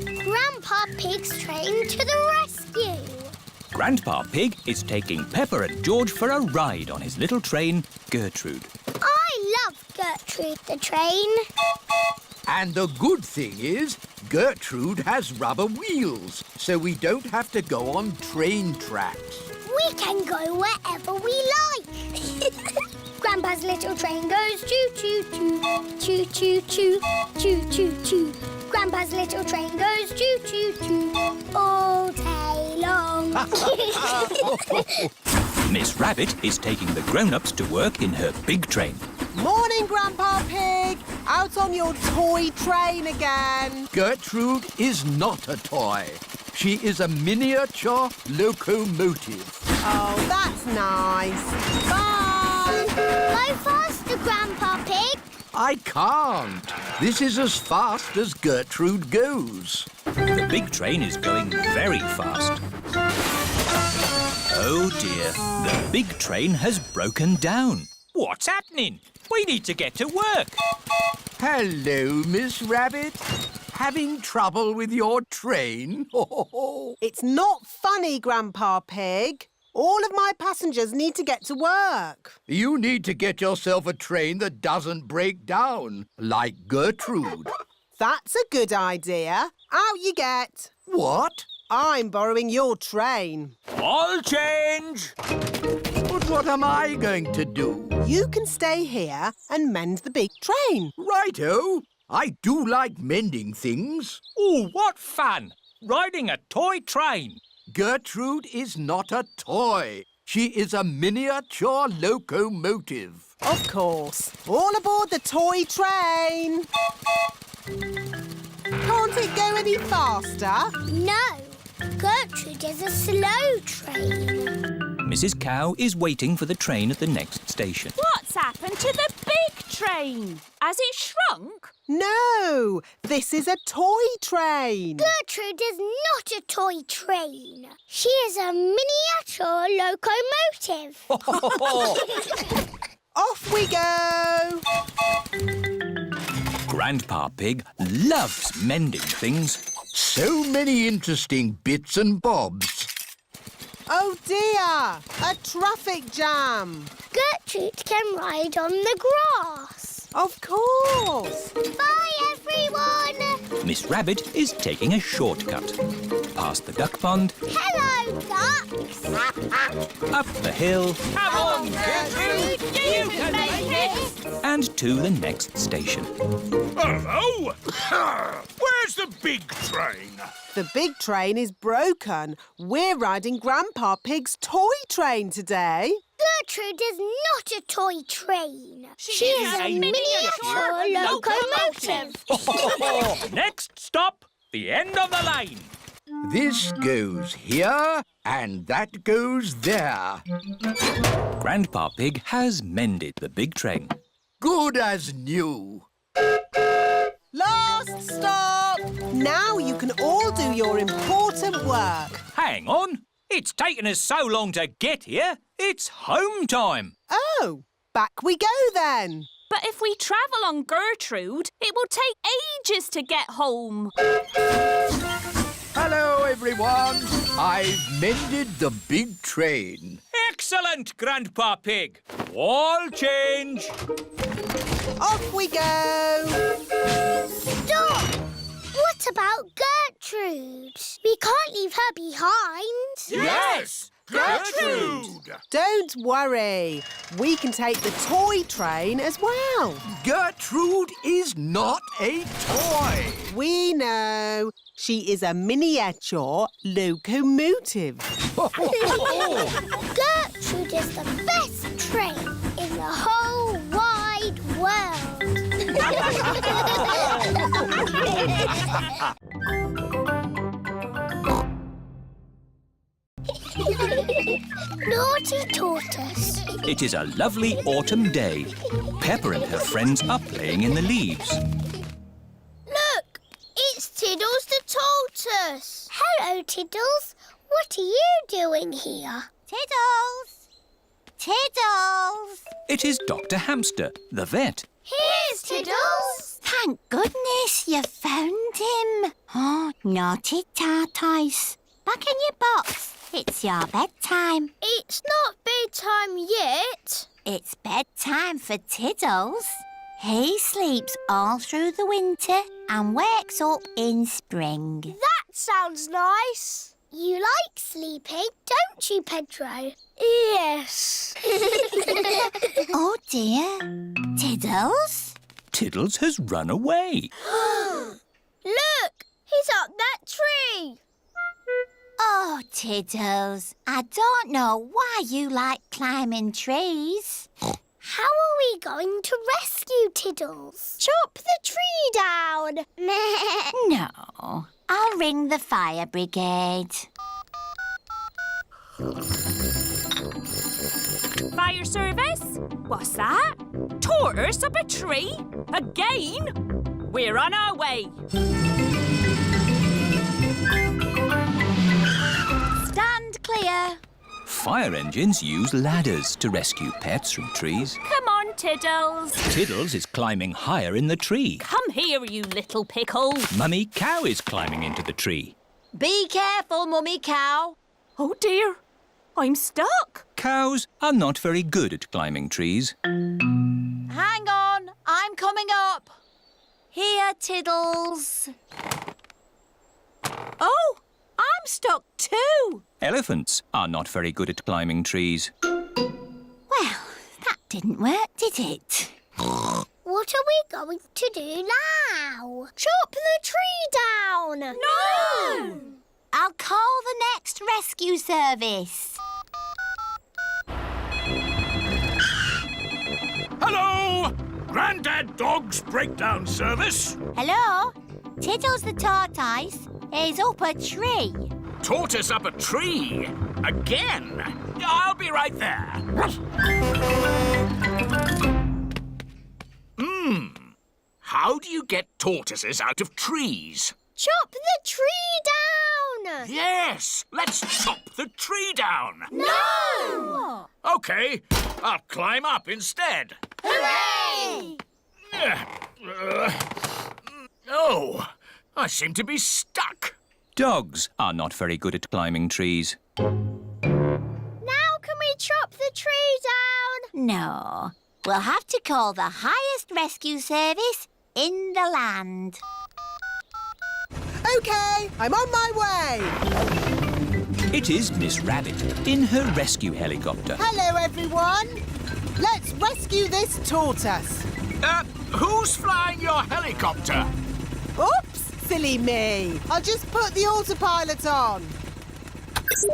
Grandpa Pig's train to the rescue. Grandpa Pig is taking Peppa and George for a ride on his little train, Gertrude. I love Gertrude the train. And the good thing is, Gertrude has rubber wheels, so we don't have to go on train tracks. We can go wherever we like. Grandpa's little train goes choo-choo-choo, choo-choo-choo, choo-choo-choo. Grandpa's little train goes choo-choo-choo all day long. Miss Rabbit is taking the grown-ups to work in her big train. Morning, Grandpa Pig. Out on your toy train again. Gertrude is not a toy. She is a miniature locomotive. Oh, that's nice. Bye. Go faster, Grandpa Pig. I can't. This is as fast as Gertrude goes. The big train is going very fast. Oh dear, the big train has broken down. What's happening? We need to get to work. Hello, Miss Rabbit. Having trouble with your train? It's not funny, Grandpa Pig. All of my passengers need to get to work. You need to get yourself a train that doesn't break down, like Gertrude. That's a good idea. Out you get. What? I'm borrowing your train. I'll change. But what am I going to do? You can stay here and mend the big train. Righto. I do like mending things. Oh, what fun! Riding a toy train. Gertrude is not a toy. She is a miniature locomotive. Of course. All aboard the toy train. Can't it go any faster? No, Gertrude is a slow train. Mrs. Cow is waiting for the train at the next station. What's happened to the big train? Has it shrunk? No, this is a toy train. Gertrude is not a toy train. She is a miniature locomotive. Off we go. Grandpa Pig loves mending things. So many interesting bits and bobs. Oh dear, a traffic jam. Gertrude can ride on the grass. Of course. Bye, everyone. Miss Rabbit is taking a shortcut. Past the duck pond, Hello, ducks. up the hill, Come on, Gertrude! You can make it! and to the next station. Hello! Where's the big train? The big train is broken. We're riding Grandpa Pig's toy train today. Gertrude is not a toy train. She is a miniature locomotive. Next stop, the end of the line. This goes here and that goes there. Grandpa Pig has mended the big train. Good as new. Last stop! Now you can all do your important work. Hang on. It's taken us so long to get here. It's home time. Oh, back we go then. But if we travel on Gertrude, it will take ages to get home. Hello, everyone. I've mended the big train. Excellent, Grandpa Pig. All change. Off we go. Stop! What about Gertrude? We can't leave her behind. Yes! Gertrude! Don't worry. We can take the toy train as well. Gertrude is not a toy. We know. She is a miniature locomotive. Gertrude is the best train in the whole wide world. Naughty Tortoise. It is a lovely autumn day. Peppa and her friends are playing in the leaves. Look, it's Tiddles the Tortoise. Hello, Tiddles. What are you doing here? Tiddles! Tiddles! It is Dr. Hamster, the vet. Here's Tiddles. Thank goodness you found him. Oh, naughty Tortoise. Back in your box. It's your bedtime. It's not bedtime yet. It's bedtime for Tiddles. He sleeps all through the winter and wakes up in spring. That sounds nice. You like sleeping, don't you, Pedro? Yes. Oh dear. Tiddles? Tiddles has run away. Look, he's up that tree. Oh, Tiddles, I don't know why you like climbing trees. How are we going to rescue Tiddles? Chop the tree down. No, I'll ring the fire brigade. Fire service? What's that? Tortoise up a tree? Again? We're on our way. Stand clear. Fire engines use ladders to rescue pets from trees. Come on, Tiddles. Tiddles is climbing higher in the tree. Come here, you little pickle. Mummy Cow is climbing into the tree. Be careful, Mummy Cow. Oh, dear. I'm stuck. Cows are not very good at climbing trees. Hang on, I'm coming up. Here, Tiddles. Oh, I'm stuck too. Elephants are not very good at climbing trees. Well, that didn't work, did it? What are we going to do now? Chop the tree down. No! I'll call the next rescue service. Hello! Grandad Dog's breakdown service. Hello? Tiddles the Tortoise is up a tree. Tortoise up a tree. Again. I'll be right there. How do you get tortoises out of trees? Chop the tree down. Yes, let's chop the tree down. No! Okay, I'll climb up instead. Hooray! Oh, I seem to be stuck. Dogs are not very good at climbing trees. Now can we chop the tree down? No, we'll have to call the highest rescue service in the land. OK, I'm on my way. It is Miss Rabbit in her rescue helicopter. Hello, everyone. Let's rescue this tortoise. Who's flying your helicopter? Oops, silly me. I'll just put the autopilot on.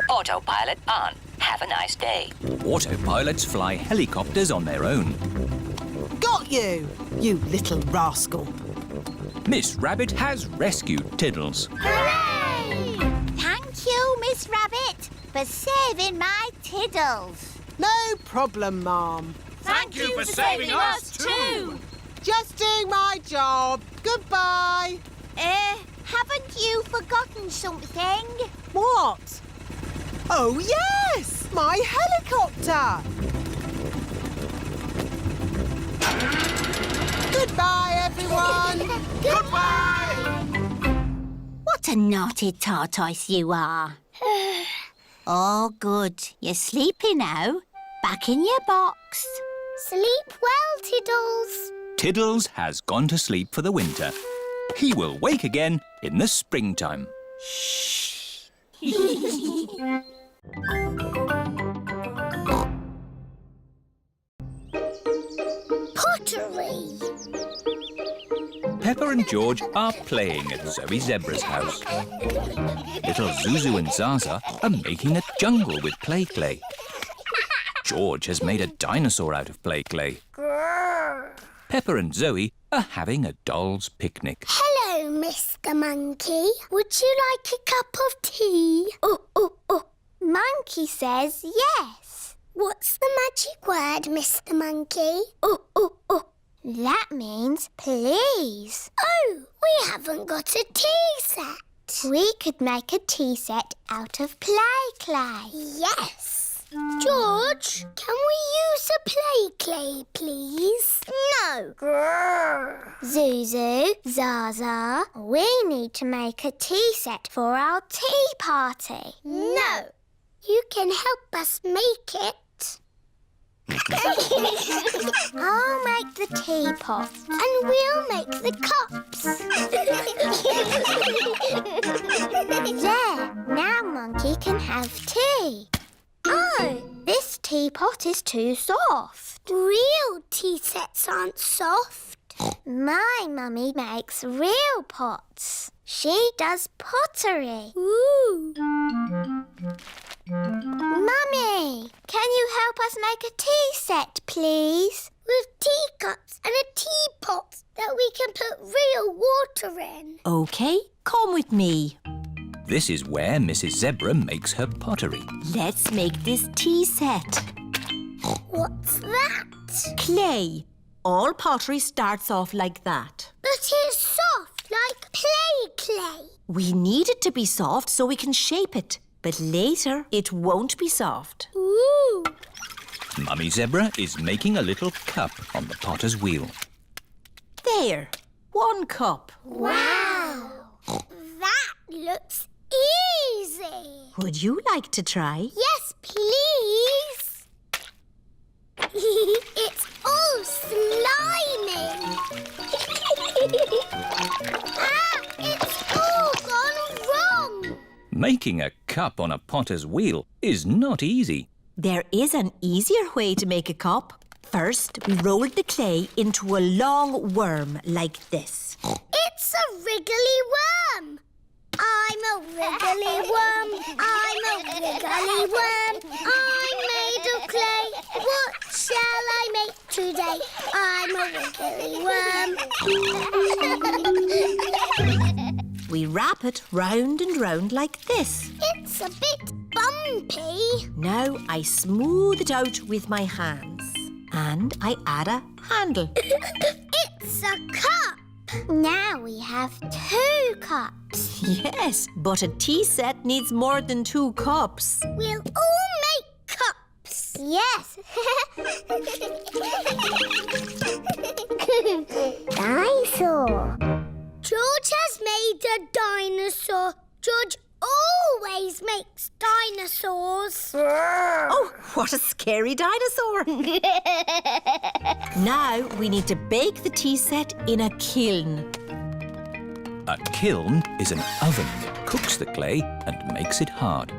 Autopilot on. Have a nice day. Autopilots fly helicopters on their own. Got you, you little rascal. Miss Rabbit has rescued Tiddles. Hooray! Thank you, Miss Rabbit, for saving my Tiddles. No problem, Ma'am. Thank you for saving us too. Just doing my job. Goodbye. Haven't you forgotten something? What? Oh, yes! My helicopter! Goodbye, everyone! Goodbye! What a naughty tortoise you are. Oh, good. You're sleepy now. Back in your box. Sleep well, Tiddles. Tiddles has gone to sleep for the winter. He will wake again in the springtime. Pottery. Peppa and George are playing at Zoe Zebra's house. Little Zuzu and Zaza are making a jungle with play clay. George has made a dinosaur out of play clay. Peppa and Zoe are having a doll's picnic. Hello, Mr. Monkey. Would you like a cup of tea? Oh. Monkey says yes. What's the magic word, Mr. Monkey? Oh. That means please. Oh, we haven't got a tea set. We could make a tea set out of play clay. Yes. George, can we use a play clay, please? No. Grrr. Zuzu, Zaza, we need to make a tea set for our tea party. No. You can help us make it. I'll make the teapot and we'll make the cups. There, now Monkey can have tea. Oh, this teapot is too soft. Real tea sets aren't soft. My mummy makes real pots. She does pottery. Ooh. Mummy, can you help us make a tea set, please? With teacups and a teapot that we can put real water in. OK, come with me. This is where Mrs. Zebra makes her pottery. Let's make this tea set. What's that? Clay. All pottery starts off like that. But it's soft, like play clay. We need it to be soft so we can shape it. But later, it won't be soft. Ooh. Mummy Zebra is making a little cup on the potter's wheel. There, 1 cup. Wow. That looks easy. Would you like to try? Yes, please. It's all slimy. It's all gone wrong. Making a cup on a potter's wheel is not easy. There is an easier way to make a cup. First, we roll the clay into a long worm like this. It's a wriggly worm. I'm a wriggly worm. I'm a wriggly worm. I'm made of clay. What shall I make today? I'm a wriggly worm. We wrap it round and round like this. It's a bit bumpy. Now I smooth it out with my hands. And I add a handle. It's a cup. Now we have 2 cups. Yes, but a tea set needs more than 2 cups. We'll all make cups. Yes. Dinosaur. George has made a dinosaur. George always makes dinosaurs. Oh, what a scary dinosaur. Now we need to bake the tea set in a kiln. A kiln is an oven that cooks the clay and makes it hard.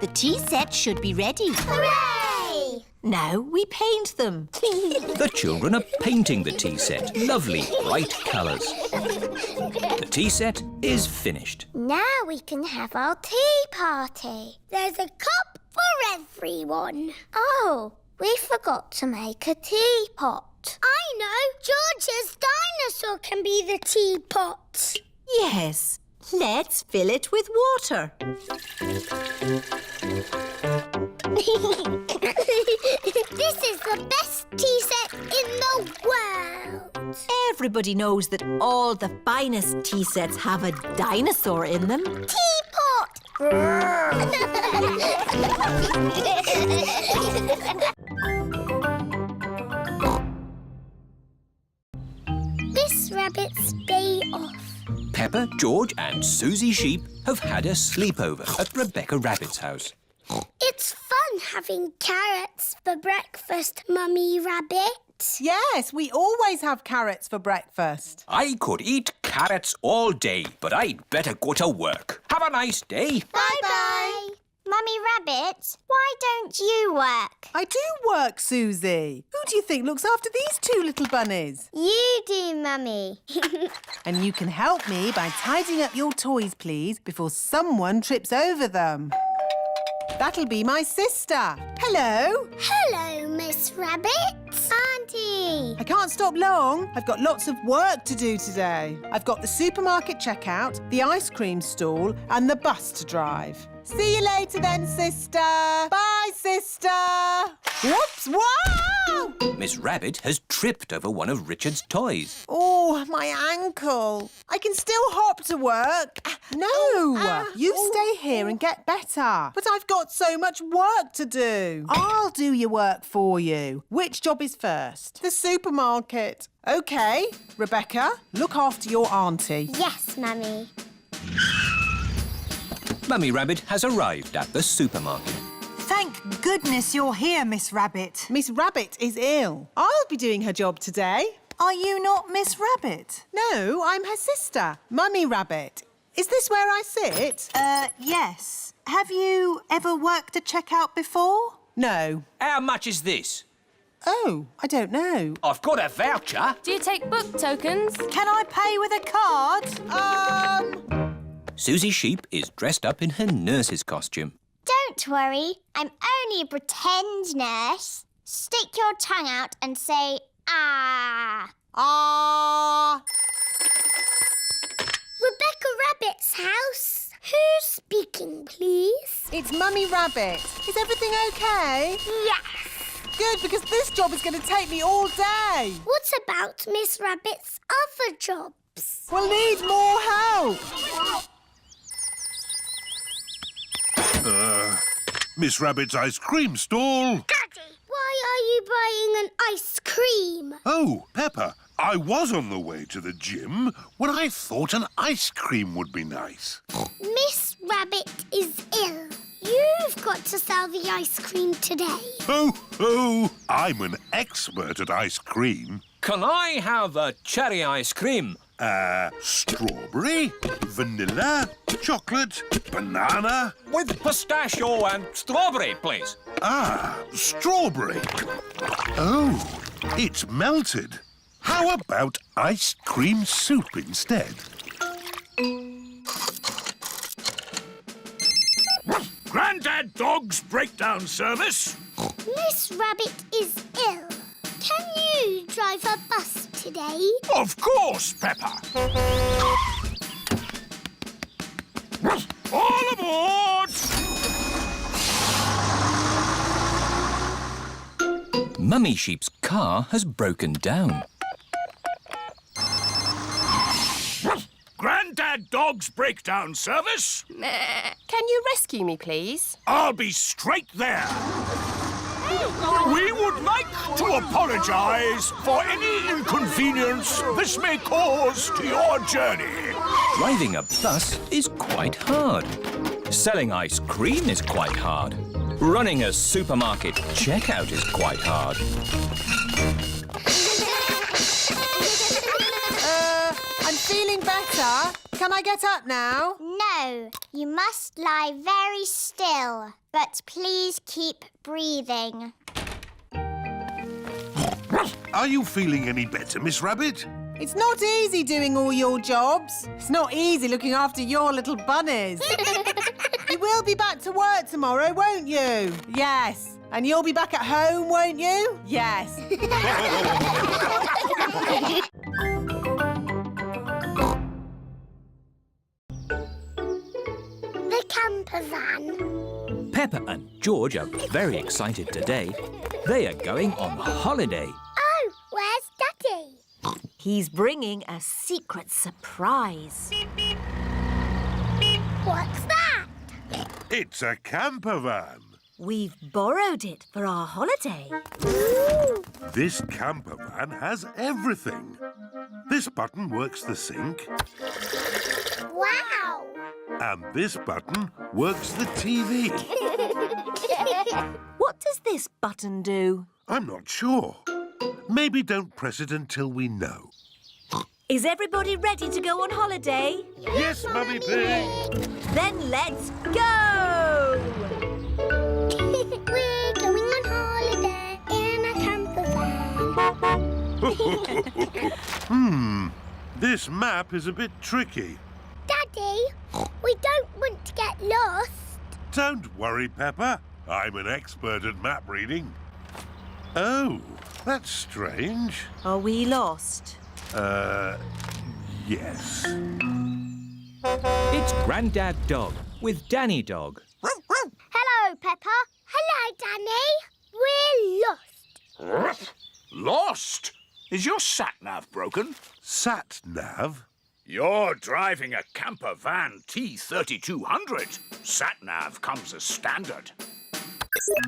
The tea set should be ready. Hooray! Now we paint them. The children are painting the tea set. Lovely, bright colours. The tea set is finished. Now we can have our tea party. There's a cup for everyone. Oh, we forgot to make a teapot. I know. George's dinosaur can be the teapot. Yes, let's fill it with water. This is the best tea set in the world. Everybody knows that all the finest tea sets have a dinosaur in them. Teapot! This rabbit's day off. Peppa, George and Susie Sheep have had a sleepover at Rebecca Rabbit's house. It's fun having carrots for breakfast, Mummy Rabbit. Yes, we always have carrots for breakfast. I could eat carrots all day, but I'd better go to work. Have a nice day. Bye-bye. Mummy Rabbit, why don't you work? I do work, Susie. Who do you think looks after these 2 little bunnies? You do, Mummy. And you can help me by tidying up your toys, please, before someone trips over them. That'll be my sister. Hello. Hello, Miss Rabbit. Auntie. I can't stop long. I've got lots of work to do today. I've got the supermarket checkout, the ice cream stall and the bus to drive. See you later then, sister. Bye, sister. Whoops, wow! Miss Rabbit has tripped over one of Richard's toys. Oh, Oh, my ankle. I can still hop to work. No, you stay here and get better. But I've got so much work to do. I'll do your work for you. Which job is first? The supermarket. OK, Rebecca, look after your auntie. Yes, Mummy. Mummy Rabbit has arrived at the supermarket. Thank goodness you're here, Miss Rabbit. Miss Rabbit is ill. I'll be doing her job today. Are you not Miss Rabbit? No, I'm her sister, Mummy Rabbit. Is this where I sit? Yes. Have you ever worked a checkout before? No. How much is this? Oh, I don't know. I've got a voucher. Do you take book tokens? Can I pay with a card? Susie Sheep is dressed up in her nurse's costume. Don't worry, I'm only a pretend nurse. Stick your tongue out and say, ah. Ah. Rebecca Rabbit's house. Who's speaking, please? It's Mummy Rabbit. Is everything OK? Yes. Good, because this job is going to take me all day. What about Miss Rabbit's other jobs? We'll need more help. Miss Rabbit's ice cream stall. Daddy, why are you buying an ice cream? Oh, Peppa, I was on the way to the gym when I thought an ice cream would be nice. Miss Rabbit is ill. You've got to sell the ice cream today. Oh, I'm an expert at ice cream. Can I have a cherry ice cream? Strawberry, vanilla, chocolate, banana. With pistachio and strawberry, please. Strawberry. Oh, it's melted. How about ice cream soup instead? Grandad Dog's breakdown service. Miss Rabbit is ill. Can you drive a bus today? Of course, Peppa. All aboard! Mummy Sheep's car has broken down. Grandad Dog's breakdown service. Can you rescue me, please? I'll be straight there. We would like to apologise for any inconvenience this may cause to your journey. Driving a bus is quite hard. Selling ice cream is quite hard. Running a supermarket checkout is quite hard. I'm feeling better. Can I get up now? No, you must lie very still. But please keep breathing. Are you feeling any better, Miss Rabbit? It's not easy doing all your jobs. It's not easy looking after your little bunnies. You will be back to work tomorrow, won't you? Yes. And you'll be back at home, won't you? Yes. The camper van. Peppa and George are very excited today. They are going on holiday. Oh, where's Daddy? He's bringing a secret surprise. What's that? It's a camper van. We've borrowed it for our holiday. Ooh. This camper van has everything. This button works the sink. Wow. And this button works the TV. What does this button do? I'm not sure. Maybe don't press it until we know. Is everybody ready to go on holiday? Yes, Mummy Pig! Then let's go! We're going on holiday in a camper van. This map is a bit tricky. Daddy, we don't want to get lost. Don't worry, Peppa. I'm an expert at map reading. Oh, that's strange. Are we lost? Yes. It's Grandad Dog with Danny Dog. Hello, Peppa. Hello, Danny. We're lost. Lost? Is your sat-nav broken? Sat-nav? You're driving a camper van T3200. Sat-nav comes as standard.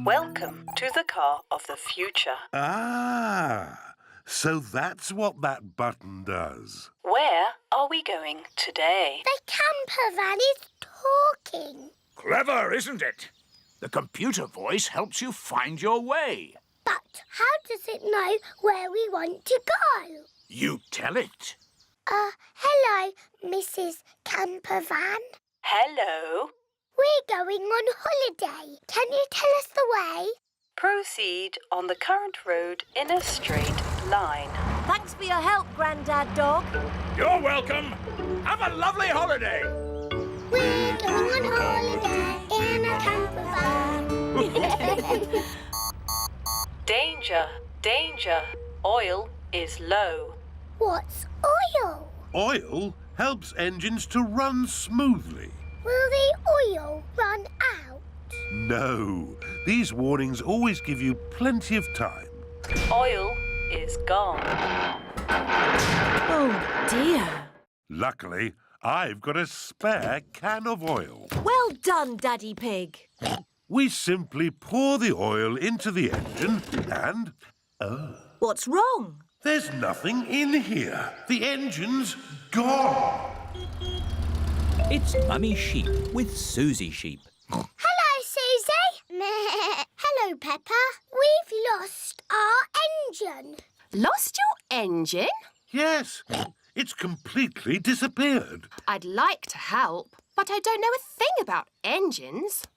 Welcome to the car of the future. Ah, so that's what that button does. Where are we going today? The camper van is talking. Clever, isn't it? The computer voice helps you find your way. But how does it know where we want to go? You tell it. Hello, Mrs. Campervan. Hello. We're going on holiday. Can you tell us the way? Proceed on the current road in a straight line. Thanks for your help, Grandad Dog. You're welcome. Have a lovely holiday. We're going on holiday in a campervan. Danger, danger. Oil is low. What's oil? Oil helps engines to run smoothly. Will the oil run out? No, these warnings always give you plenty of time. Oil is gone. Oh, dear. Luckily, I've got a spare can of oil. Well done, Daddy Pig. We simply pour the oil into the engine and... What's wrong? There's nothing in here. The engine's gone. It's Mummy Sheep with Susie Sheep. Hello, Susie. Hello, Peppa. We've lost our engine. Lost your engine? Yes, it's completely disappeared. I'd like to help, but I don't know a thing about engines.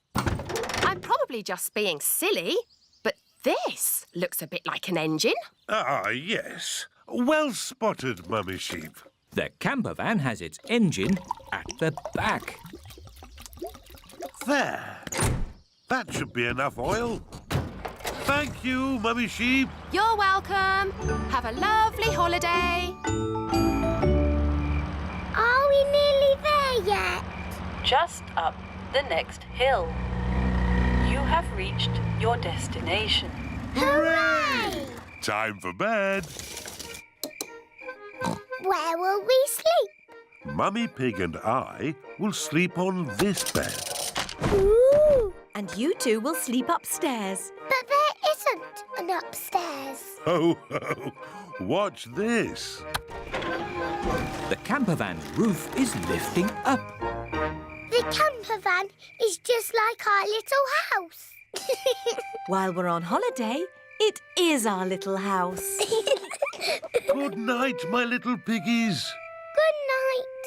I'm probably just being silly, but this looks a bit like an engine. Ah, yes. Well spotted, Mummy Sheep. The camper van has its engine at the back. There. That should be enough oil. Thank you, Mummy Sheep. You're welcome. Have a lovely holiday. Are we nearly there yet? Just up the next hill. You have reached your destination. Hooray! Time for bed. Where will we sleep? Mummy Pig and I will sleep on this bed. Ooh! And you two will sleep upstairs. But there isn't an upstairs. Ho, ho. Watch this. The camper van's roof is lifting up. The camper van is just like our little house. While we're on holiday, it is our little house. Good night, my little piggies. Good night.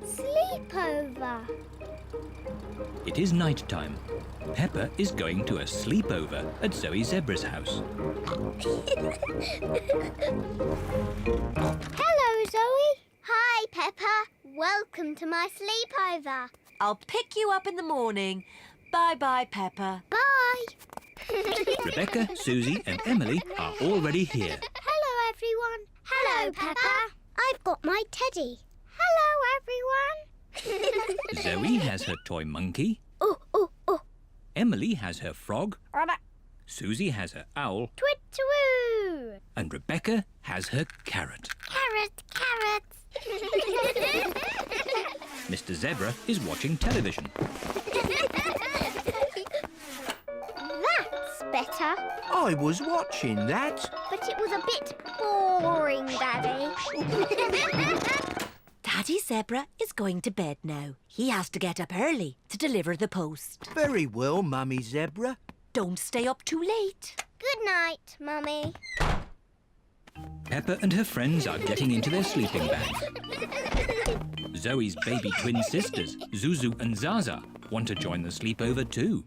Sleepover. It is night time. Peppa is going to a sleepover at Zoe Zebra's house. Hello, Zoe. Hi, Peppa. Welcome to my sleepover. I'll pick you up in the morning. Bye-bye, Peppa. Bye. Rebecca, Susie and Emily are already here. Hello, everyone. Hello, Peppa. I've got my teddy. Hello, everyone. Zoe has her toy monkey. Oh, oh, oh. Emily has her frog. Susie has her owl. Twit-twoo. And Rebecca has her carrot. Carrot, carrot. Mr. Zebra is watching television. That's better. I was watching that. But it was a bit boring, Daddy. Daddy Zebra is going to bed now. He has to get up early to deliver the post. Very well, Mummy Zebra. Don't stay up too late. Good night, Mummy. Peppa and her friends are getting into their sleeping bag. Zoe's baby twin sisters, Zuzu and Zaza, want to join the sleepover too.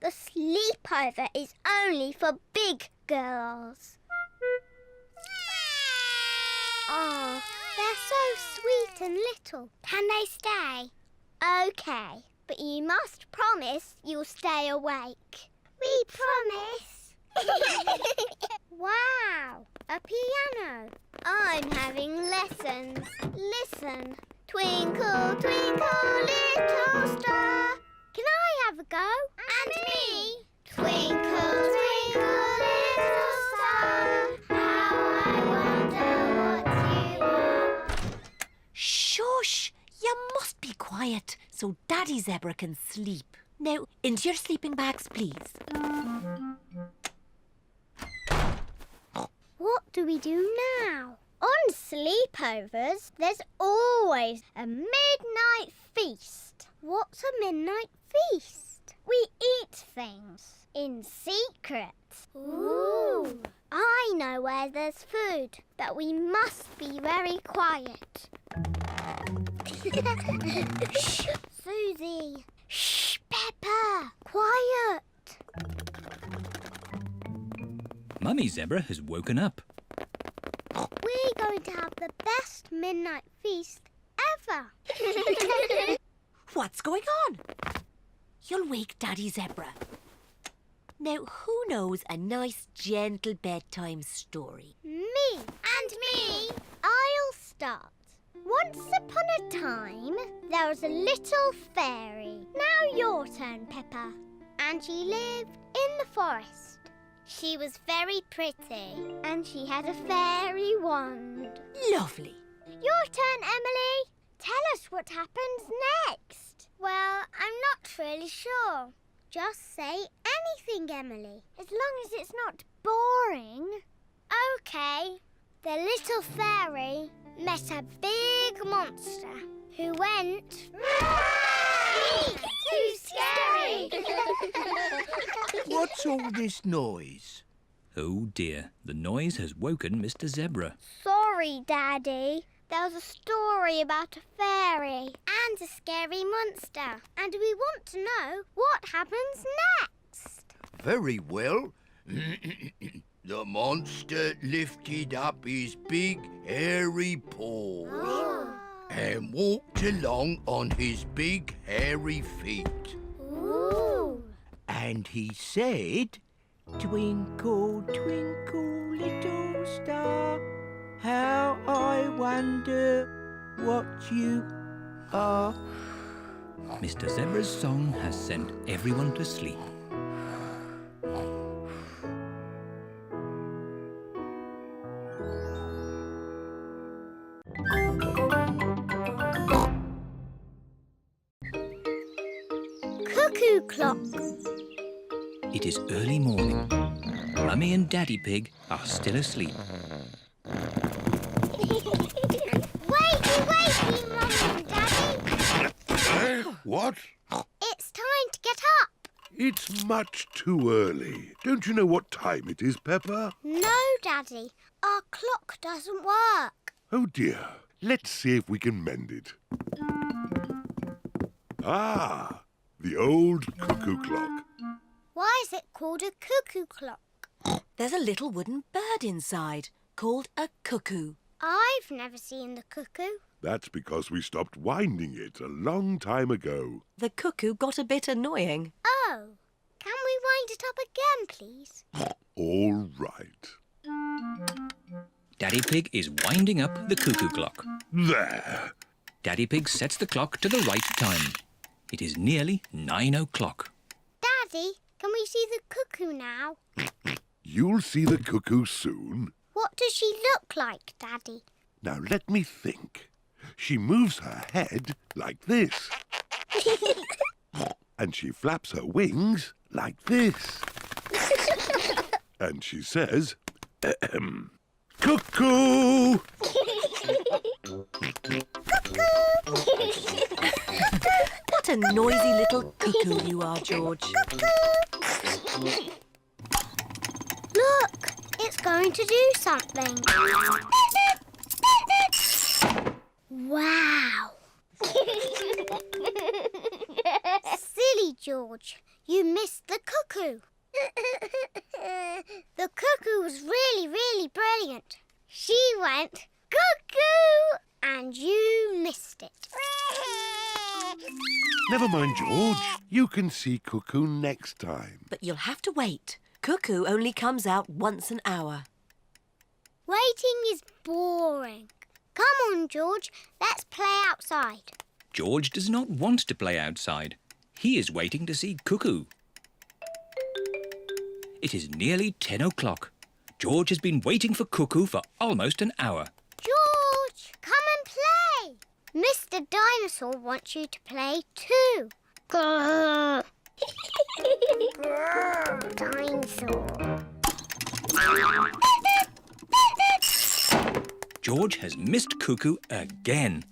The sleepover is only for big girls. Oh, they're so sweet and little. Can they stay? OK, but you must promise you'll stay awake. We promise. Wow, a piano. I'm having lessons. Listen. Twinkle, twinkle, little star. Can have a go? And me. Twinkle, twinkle, little star, how I wonder what you are. Shush! You must be quiet so Daddy Zebra can sleep. Now, into your sleeping bags, please. What do we do now? On sleepovers, there's always a midnight feast. What's a midnight feast? We eat things in secret. Ooh! I know where there's food, but we must be very quiet. Shh, Susie. Shh, Peppa. Quiet. Mummy Zebra has woken up. We're going to have the best midnight feast ever. What's going on? You'll wake Daddy Zebra. Now, who knows a nice, gentle bedtime story? Me. And me. I'll start. Once upon a time, there was a little fairy. Now your turn, Peppa. And she lived in the forest. She was very pretty, and she had a fairy wand. Lovely. Your turn, Emily. Tell us what happens next. Well, I'm not really sure. Just say anything, Emily, as long as it's not boring. OK. The little fairy met a big monster who went... Too scary! What's all this noise? Oh dear, the noise has woken Mr. Zebra. Sorry, Daddy. There was a story about a fairy and a scary monster, and we want to know what happens next. Very well. The monster lifted up his big, hairy paws and walked along on his big, hairy feet. Ooh. And he said, "Twinkle, twinkle, little star, how I wonder what you are." Mr. Zebra's song has sent everyone to sleep. Cuckoo Clock. It is early morning. Mummy and Daddy Pig are still asleep. Wakey, Mummy and Daddy. What? It's time to get up. It's much too early. Don't you know what time it is, Peppa? No, Daddy. Our clock doesn't work. Oh dear. Let's see if we can mend it. Ah, the old cuckoo clock. Why is it called a cuckoo clock? There's a little wooden bird inside called a cuckoo. I've never seen the cuckoo. That's because we stopped winding it a long time ago. The cuckoo got a bit annoying. Oh, can we wind it up again, please? All right. Daddy Pig is winding up the cuckoo clock. There. Daddy Pig sets the clock to the right time. It is nearly 9 o'clock. Daddy, can we see the cuckoo now? You'll see the cuckoo soon. What does she look like, Daddy? Now let me think. She moves her head like this. And she flaps her wings like this. And she says, cuckoo! What a noisy little cuckoo you are, George. Look, it's going to do something. Wow. Silly George, you missed the cuckoo. The cuckoo was really, really brilliant. She went cuckoo and you missed it. Never mind, George. You can see cuckoo next time. But you'll have to wait. Cuckoo only comes out once an hour. Waiting is boring. Come on, George, let's play outside. George does not want to play outside. He is waiting to see Cuckoo. It is nearly 10 o'clock. George has been waiting for Cuckoo for almost an hour. George, come and play. Mr. Dinosaur wants you to play too. Grrr. Grrr, dinosaur. George has missed Cuckoo again.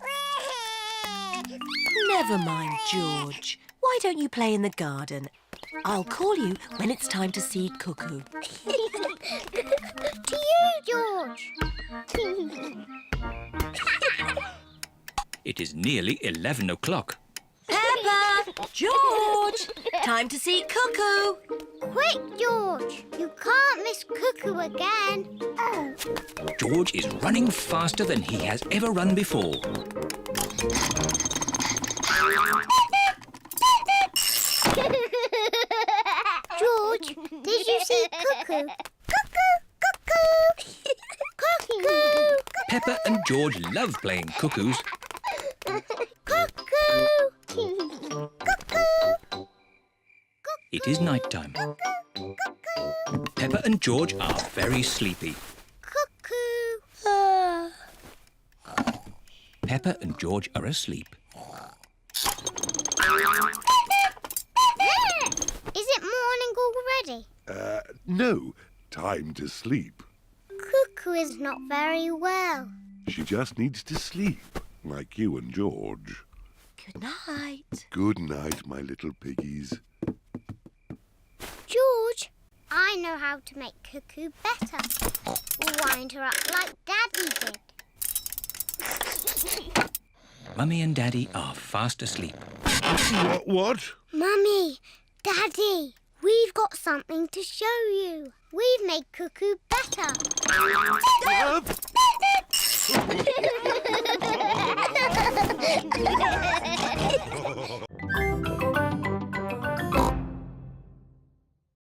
Never mind, George. Why don't you play in the garden? I'll call you when it's time to see Cuckoo. To you, George. It is nearly 11 o'clock. Peppa! George! Time to see Cuckoo! Quick, George. You can't miss Cuckoo again. George is running faster than he has ever run before. George, did you see Cuckoo? Cuckoo, cuckoo. Cuckoo. Peppa and George love playing cuckoos. Cuckoo. Cuckoo. It is night time. Peppa and George are very sleepy. Cuckoo. Peppa and George are asleep. Is it morning already? No. Time to sleep. Cuckoo is not very well. She just needs to sleep, like you and George. Good night. Good night, my little piggies. George, I know how to make Cuckoo better. Wind her up like Daddy did. Mummy and Daddy are fast asleep. What? Mummy, Daddy, we've got something to show you. We've made Cuckoo better.